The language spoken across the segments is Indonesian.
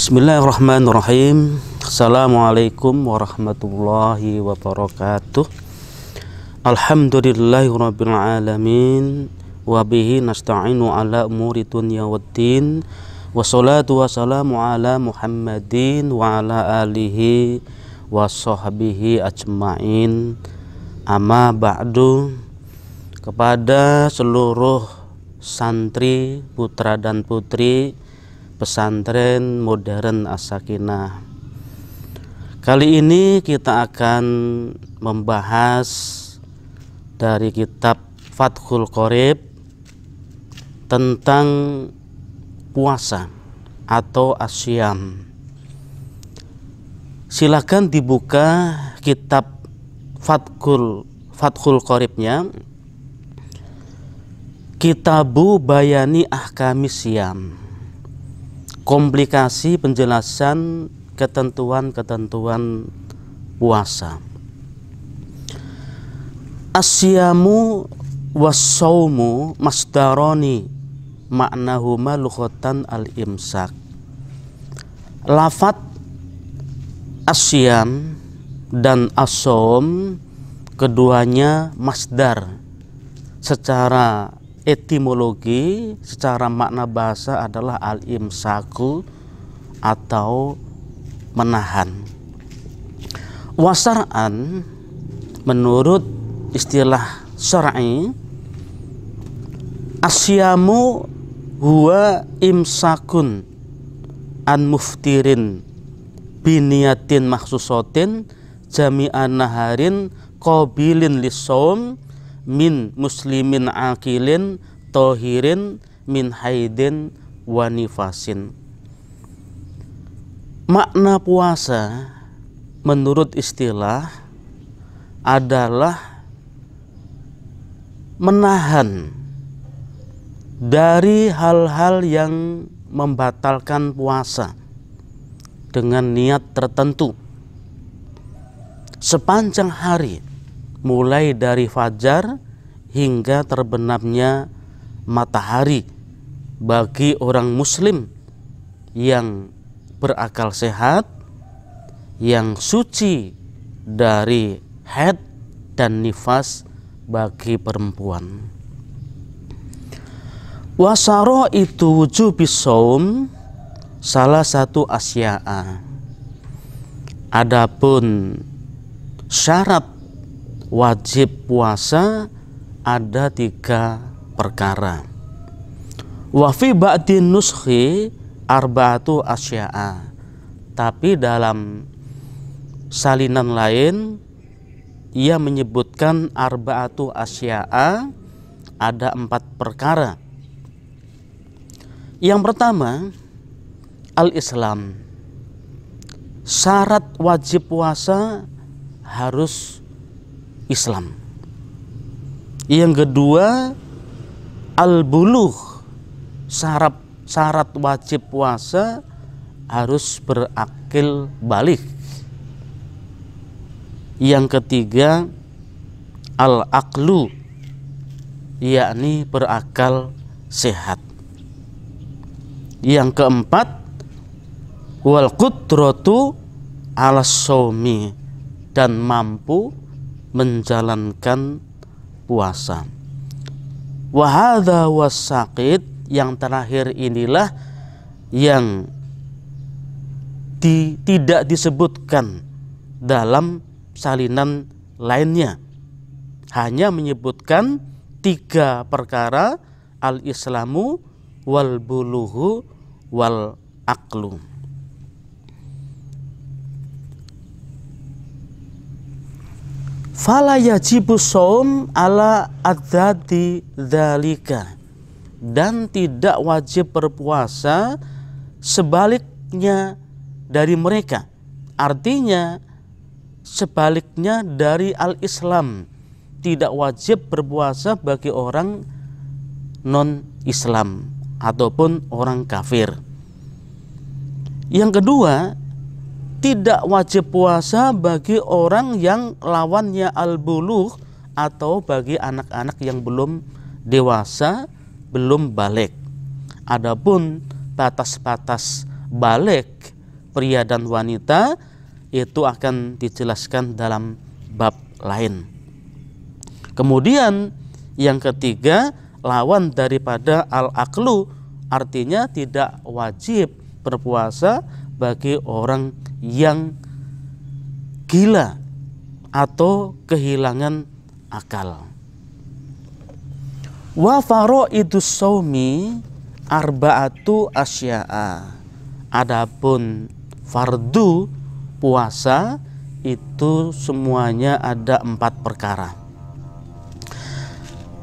Bismillahirrahmanirrahim. Assalamualaikum warahmatullahi wabarakatuh. Alhamdulillahirabbil alamin wa bihi nasta'inu ala umuri dunya waddin. Wassalatu wassalamu ala Muhammadin wa ala alihi wa sahbihi ajmain. Amma ba'du. Kepada seluruh santri, putra dan putri pesantren modern As-Sakinah, kali ini kita akan membahas dari kitab Fathul Qorib tentang puasa atau asyam. Silakan dibuka kitab Fathul Qoribnya, Kitabu Bayani Ahkamis Syam, komplikasi penjelasan ketentuan-ketentuan puasa. Asyamu wassaumu masdaroni maknahuma lughatan al-imsak. Lafat asyam dan as-saum keduanya masdar. Secara etimologi, secara makna bahasa adalah al-imsaku atau menahan. Wasar'an, menurut istilah syar'i, asyamu huwa imsakun an muftirin biniyatin maksusotin jami'an naharin qabilin lissaum min muslimin akilin tohirin min haidin wa nifasin. Makna puasa menurut istilah adalah menahan dari hal-hal yang membatalkan puasa dengan niat tertentu sepanjang hari, mulai dari fajar hingga terbenamnya matahari bagi orang muslim yang berakal sehat, yang suci dari haid dan nifas bagi perempuan. Wasaro itu wujubis shaum salah satu asya'a. Adapun syarat wajib puasa ada 3 perkara. Wa fi ba'din nuskhi arba'atu asya'a. Tapi dalam salinan lain ia menyebutkan arba'atu asya'a, ada 4 perkara. Yang pertama, al-Islam. Syarat wajib puasa harus Islam. Yang kedua, al-bulugh. Syarat wajib puasa harus berakil balik. Yang ketiga, al-aqlu, yakni berakal sehat. Yang keempat, wal qudratu ala shaumi, dan mampu menjalankan puasa. Wa hadza wasaqid, yang terakhir inilah yang tidak disebutkan dalam salinan lainnya, hanya menyebutkan 3 perkara, al-islamu wal bulughu wal aqlu. Fala yajibu shaum ala adzati dzalika, dan tidak wajib berpuasa sebaliknya dari mereka. Artinya sebaliknya dari al-Islam, tidak wajib berpuasa bagi orang non-Islam ataupun orang kafir. Yang kedua, tidak wajib puasa bagi orang yang lawannya al-bulugh, atau bagi anak-anak yang belum dewasa, belum balik. Adapun batas-batas balik pria dan wanita itu akan dijelaskan dalam bab lain. Kemudian yang ketiga, lawan daripada al-aqlu, artinya tidak wajib berpuasa bagi orang yang gila atau kehilangan akal. Wa faraidus shaumi arba'atu asya'a. Adapun fardu puasa itu semuanya ada 4 perkara.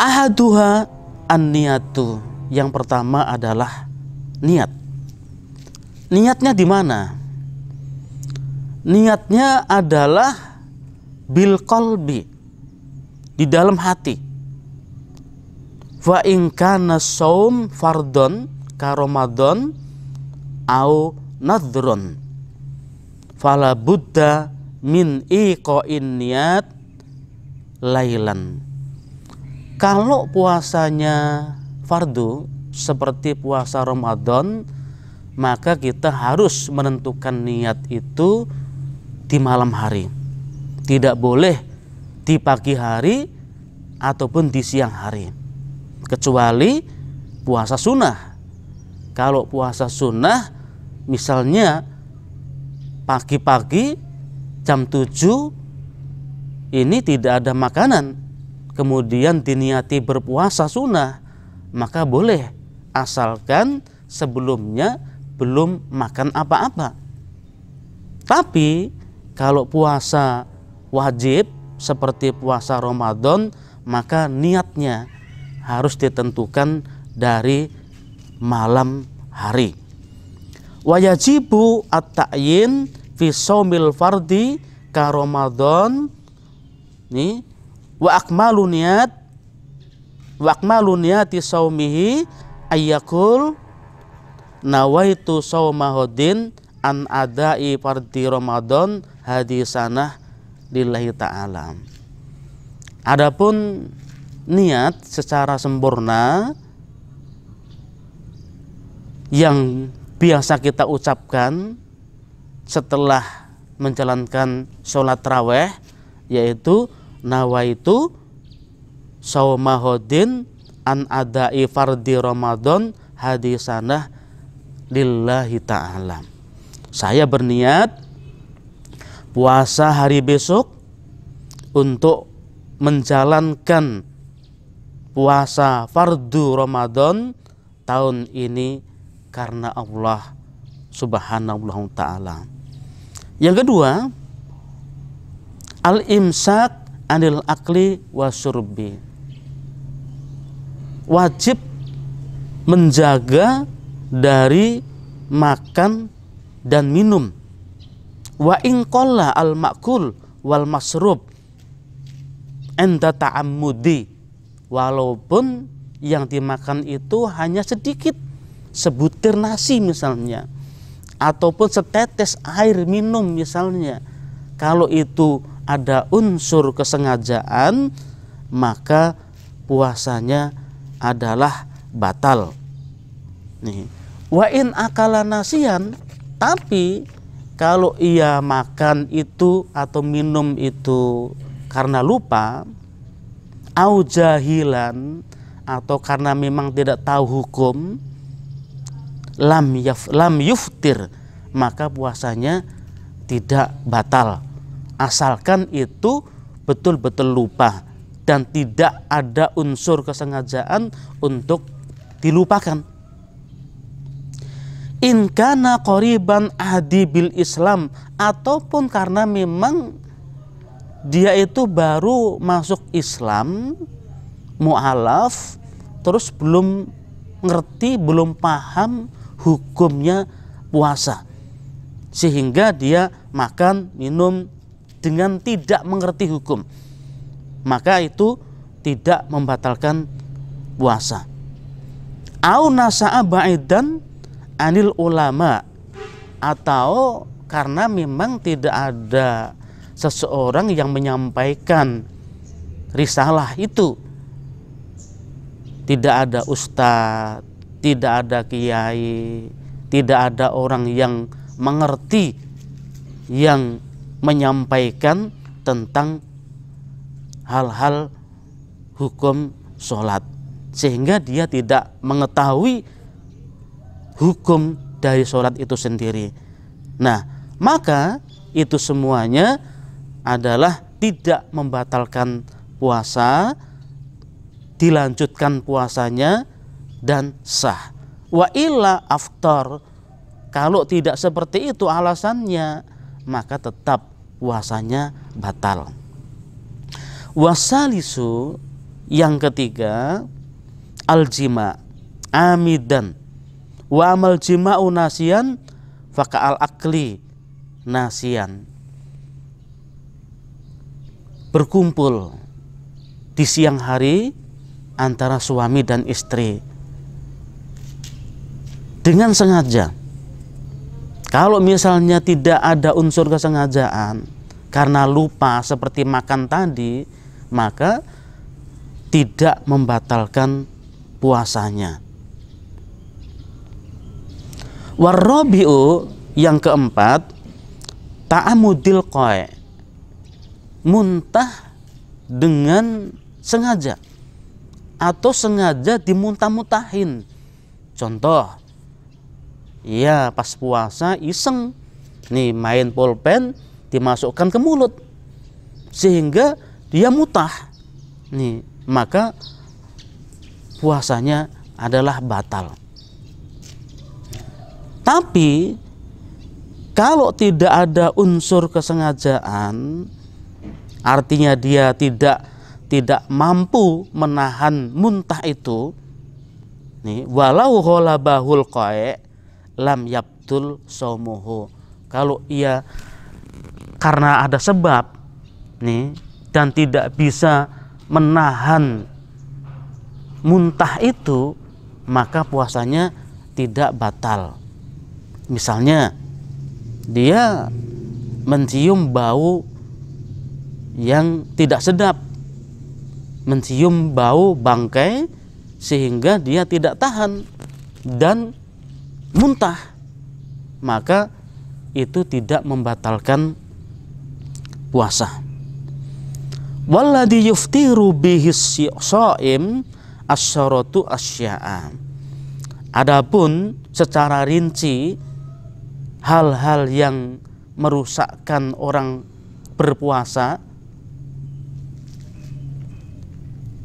Ahaduha an-niyatu. Yang pertama adalah niat. Niatnya di mana? Niatnya adalah bil qalbi, di dalam hati. Fa in kana shaum fardhon ka Ramadan au nadhrun fala budda min iqa'in niyat lailan. Kalau puasanya fardu seperti puasa Ramadan, maka kita harus menentukan niat itu di malam hari. Tidak boleh di pagi hari ataupun di siang hari, kecuali puasa sunnah. Kalau puasa sunnah misalnya pagi-pagi jam 7 ini tidak ada makanan, kemudian diniati berpuasa sunnah, maka boleh, asalkan sebelumnya belum makan apa-apa. Tapi kalau puasa wajib seperti puasa Ramadan, maka niatnya harus ditentukan dari malam hari. Wa yajibu at-ta'yin fi shaumil fardi ka Ramadan nih wa akmalu niyati shaumihi ayyakul nawaitu shaumahudin an adai fardi Ramadan hadisanah lillahi ta'ala. Adapun niat secara sempurna yang biasa kita ucapkan setelah menjalankan sholat raweh, yaitu nawaitu shaumahudin an adai fardi Ramadan hadisanah lillahi ta'ala. Saya berniat puasa hari besok untuk menjalankan puasa fardu Ramadan tahun ini karena Allah Subhanahu wa ta'ala. Yang kedua, al-imsak anil akli wa syurbi. Wajib menjaga dari makan dan minum. Wa in qalla al ma'kul wal masrub enda ta'ammudi, walaupun yang dimakan itu hanya sedikit, sebutir nasi misalnya, ataupun setetes air minum misalnya. Kalau itu ada unsur kesengajaan, maka puasanya adalah batal. Nih, wa in akala nasian, tapi kalau ia makan itu atau minum itu karena lupa, au jahilan, atau karena memang tidak tahu hukum, lam yuftir, maka puasanya tidak batal, asalkan itu betul-betul lupa dan tidak ada unsur kesengajaan untuk dilupakan. In kana qoriban ahdi bil Islam, ataupun karena memang dia itu baru masuk Islam, mu'alaf, terus belum ngerti, belum paham hukumnya puasa, sehingga dia makan minum dengan tidak mengerti hukum, maka itu tidak membatalkan puasa. Au nasa'a ba'idan anil ulama, atau karena memang tidak ada seseorang yang menyampaikan risalah itu, tidak ada ustadz, tidak ada kiai, tidak ada orang yang mengerti yang menyampaikan tentang hal-hal hukum sholat, sehingga dia tidak mengetahui hukum dari sholat itu sendiri. Nah, maka itu semuanya adalah tidak membatalkan puasa, dilanjutkan puasanya dan sah. Wa illa aftar, kalau tidak seperti itu alasannya, maka tetap puasanya batal. Wasalisu, yang ketiga, al-jima amidan wa amal jima'u nasian faka al-akli nasian. Berkumpul di siang hari antara suami dan istri dengan sengaja. Kalau misalnya tidak ada unsur kesengajaan karena lupa seperti makan tadi, maka tidak membatalkan puasanya. Warrabi'u, yang keempat, ta'amudil qai', muntah dengan sengaja atau sengaja dimuntah-muntahin. Contoh, ya pas puasa iseng nih main pulpen dimasukkan ke mulut sehingga dia mutah nih, maka puasanya adalah batal. Tapi kalau tidak ada unsur kesengajaan, artinya dia tidak mampu menahan muntah itu nih, walau ghalabahul qai' lam yabtul shaumuhu. Kalau ia karena ada sebab nih dan tidak bisa menahan muntah itu, maka puasanya tidak batal. Misalnya dia mencium bau yang tidak sedap, mencium bau bangkai sehingga dia tidak tahan dan muntah, maka itu tidak membatalkan puasa. Walladhi yuftiru bihi shaim asyaratu asya'a. Adapun secara rinci hal-hal yang merusakkan orang berpuasa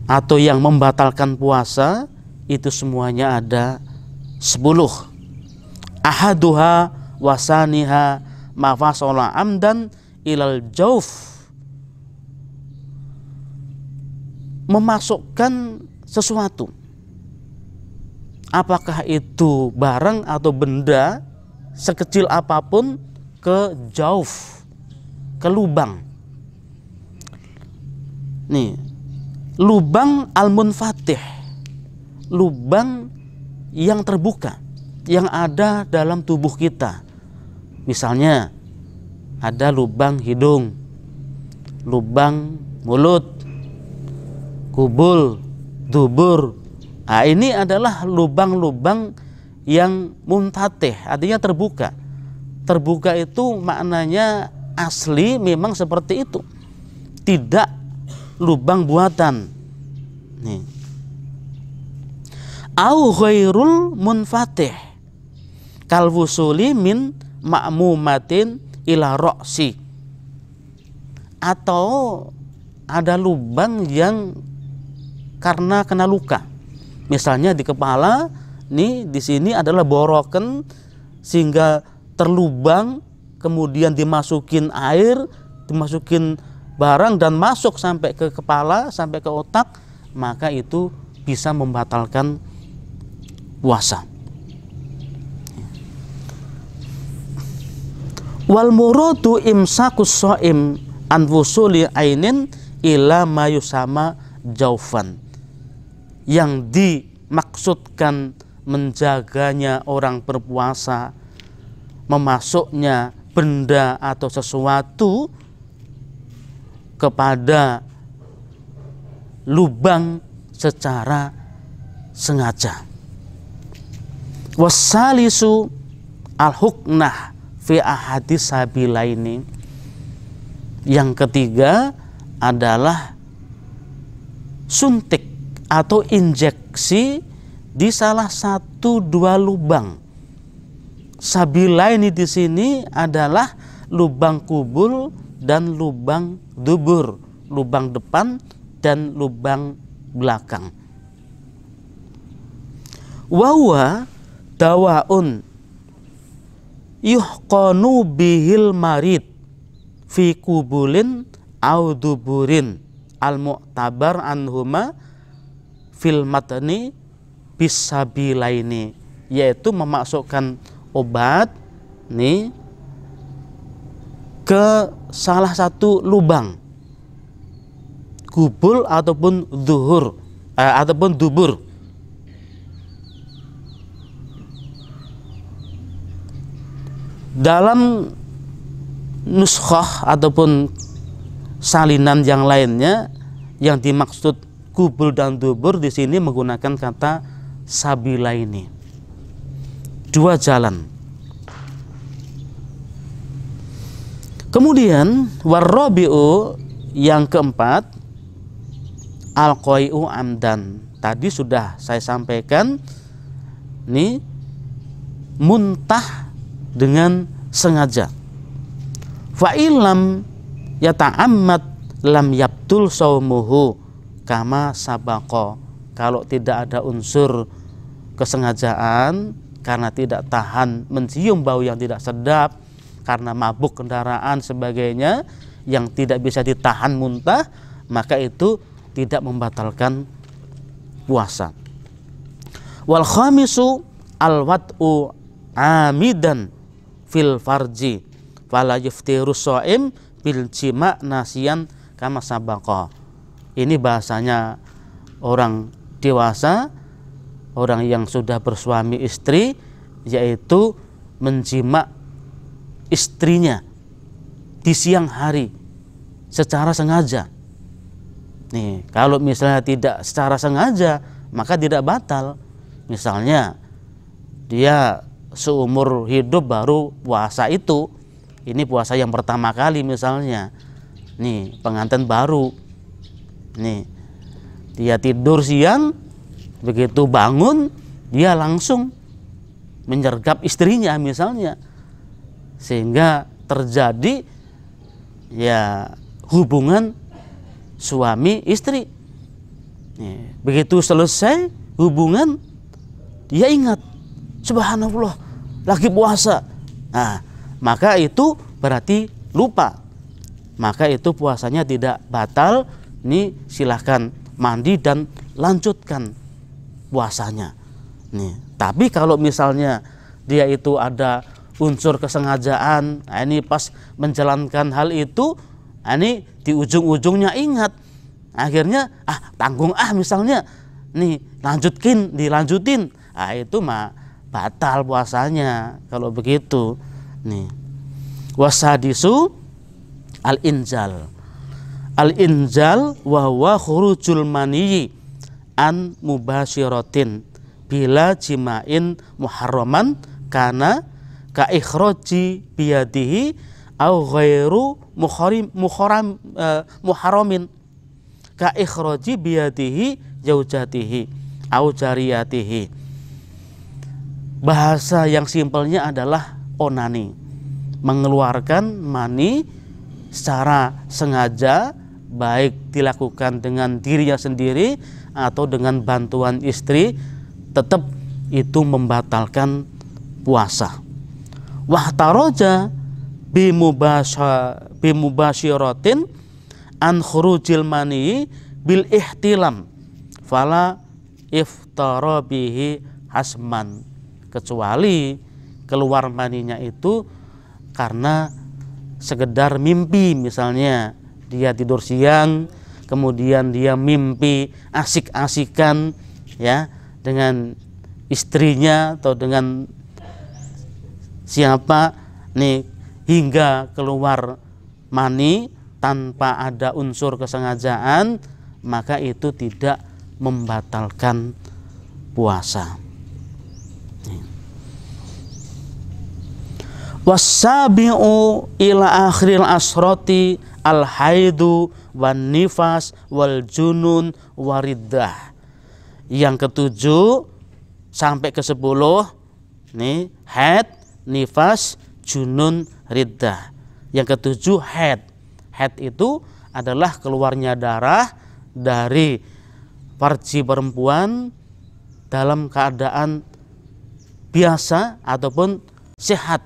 atau yang membatalkan puasa itu semuanya ada 10. Ahaduha wasaniha mafasola amdan ilal jauf, memasukkan sesuatu, apakah itu barang atau benda sekecil apapun, ke jauf, ke lubang. Nih, lubang al-munfatih, lubang yang terbuka, yang ada dalam tubuh kita. Misalnya ada lubang hidung, lubang mulut, kubul, dubur. Nah, ini adalah lubang-lubang yang muntatih, artinya terbuka. Terbuka itu maknanya asli memang seperti itu, tidak lubang buatan. Nih. Au ghairul munfatih kal wusuli min ma'mumatin ila ra'si, atau ada lubang yang karena kena luka. Misalnya di kepala, nih di sini adalah borokan sehingga terlubang, kemudian dimasukin air, dimasukin barang dan masuk sampai ke kepala, sampai ke otak, maka itu bisa membatalkan puasa. Wal muradu imsakus shaim an wusuli ainin ila ma yusama jaufan. Yang dimaksudkan menjaganya orang berpuasa, memasuknya benda atau sesuatu kepada lubang secara sengaja. Wassalisu al-huknah fi ahadis sabilaini. Yang ketiga adalah suntik atau injeksi di salah satu dua lubang. Sabilaini di sini adalah lubang kubul dan lubang dubur, lubang depan dan lubang belakang. Wawa dawaun yuhqanu bihil marid fi kubulin au duburin al-mu'tabar anhuma fil matni bisabilaini, yaitu memasukkan obat nih ke salah satu lubang kubul ataupun ataupun dubur. Dalam nuskhah ataupun salinan yang lainnya, yang dimaksud kubul dan dubur di sini menggunakan kata sabilaini, dua jalan. Kemudian warrabi'u, yang keempat, al-qai'u amdan. Tadi sudah saya sampaikan, ini muntah dengan sengaja. Fa illam yata'ammad lam yabtul saumuhu kama sabaqa. Kalau tidak ada unsur kesengajaan, karena tidak tahan mencium bau yang tidak sedap, karena mabuk kendaraan sebagainya yang tidak bisa ditahan muntah, maka itu tidak membatalkan puasa. Wal khamisu al wad'u amidan fil farji fala yuftiru shaim bil jima' nasiyan kama sabaqa. Ini bahasanya orang dewasa, orang yang sudah bersuami istri, yaitu menjima' istrinya di siang hari secara sengaja. Nih, kalau misalnya tidak secara sengaja, maka tidak batal. Misalnya dia seumur hidup baru puasa itu, ini puasa yang pertama kali misalnya, nih pengantin baru, nih dia tidur siang, begitu bangun dia langsung menyergap istrinya misalnya, sehingga terjadi ya hubungan suami istri. Begitu selesai hubungan, dia ingat, subhanallah lagi puasa. Nah, maka itu berarti lupa, maka itu puasanya tidak batal. Nih silahkan mandi dan lanjutkan puasanya. Nih, tapi kalau misalnya dia itu ada unsur kesengajaan, nah ini pas menjalankan hal itu, nah ini di ujung-ujungnya ingat, akhirnya tanggung misalnya, nih dilanjutin, nah itu mah batal puasanya kalau begitu. Nih, wasadisu al-injal. Al-injal wa huwa khurujul maniyyi an mubasyiratin bila jima'in muharraman kana ka ikhraji biyadihi au ghairu muharramin ka ikhraji biyadihi zaujatihi au jariyatihi. Bahasa yang simpelnya adalah onani, mengeluarkan mani secara sengaja, baik dilakukan dengan dirinya sendiri atau dengan bantuan istri, tetap itu membatalkan puasa. Wahtaraja bimubasyiratin an khurujil mani bil ihtilam fala iftara bihi hasman, kecuali keluar maninya itu karena sekedar mimpi. Misalnya dia tidur siang, kemudian dia mimpi asik-asikan ya dengan istrinya atau dengan siapa nih, hingga keluar mani tanpa ada unsur kesengajaan, maka itu tidak membatalkan puasa. Wasabi'u ila akhiril asroti al haidu wan nifas wal junun wariddah. Yang ketujuh sampai ke 10 nih, haid, nifas, junun, riddah. Yang ketujuh haid. Haid itu adalah keluarnya darah dari farji perempuan dalam keadaan biasa ataupun sehat.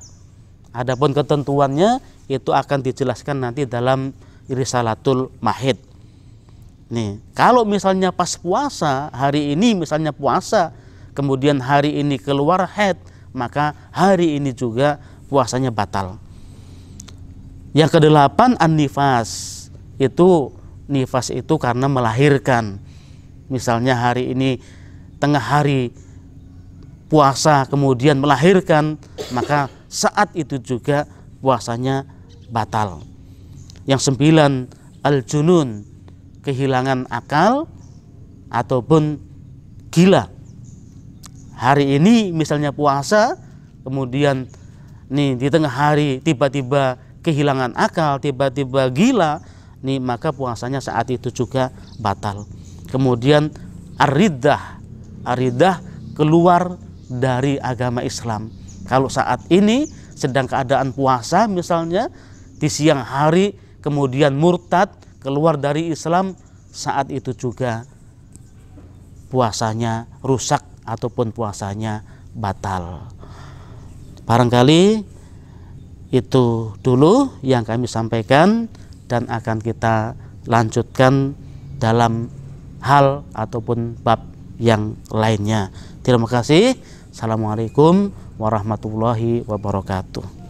Adapun ketentuannya itu akan dijelaskan nanti dalam Risalatul Mahid. Nih, kalau misalnya pas puasa, hari ini misalnya puasa, kemudian hari ini keluar haid, maka hari ini juga puasanya batal. Yang ke-8 an-nifas. Itu nifas itu karena melahirkan. Misalnya hari ini tengah hari puasa kemudian melahirkan, maka saat itu juga puasanya batal. Yang 9 al-junun, kehilangan akal ataupun gila. Hari ini misalnya puasa, kemudian nih di tengah hari tiba-tiba kehilangan akal, tiba-tiba gila, nih maka puasanya saat itu juga batal. Kemudian ar-riddah, ar-riddah keluar dari agama Islam. Kalau saat ini sedang keadaan puasa misalnya di siang hari kemudian murtad keluar dari Islam, saat itu juga puasanya rusak ataupun puasanya batal. Barangkali itu dulu yang kami sampaikan dan akan kita lanjutkan dalam hal ataupun bab yang lainnya. Terima kasih. Assalamualaikum warahmatullahi wabarakatuh.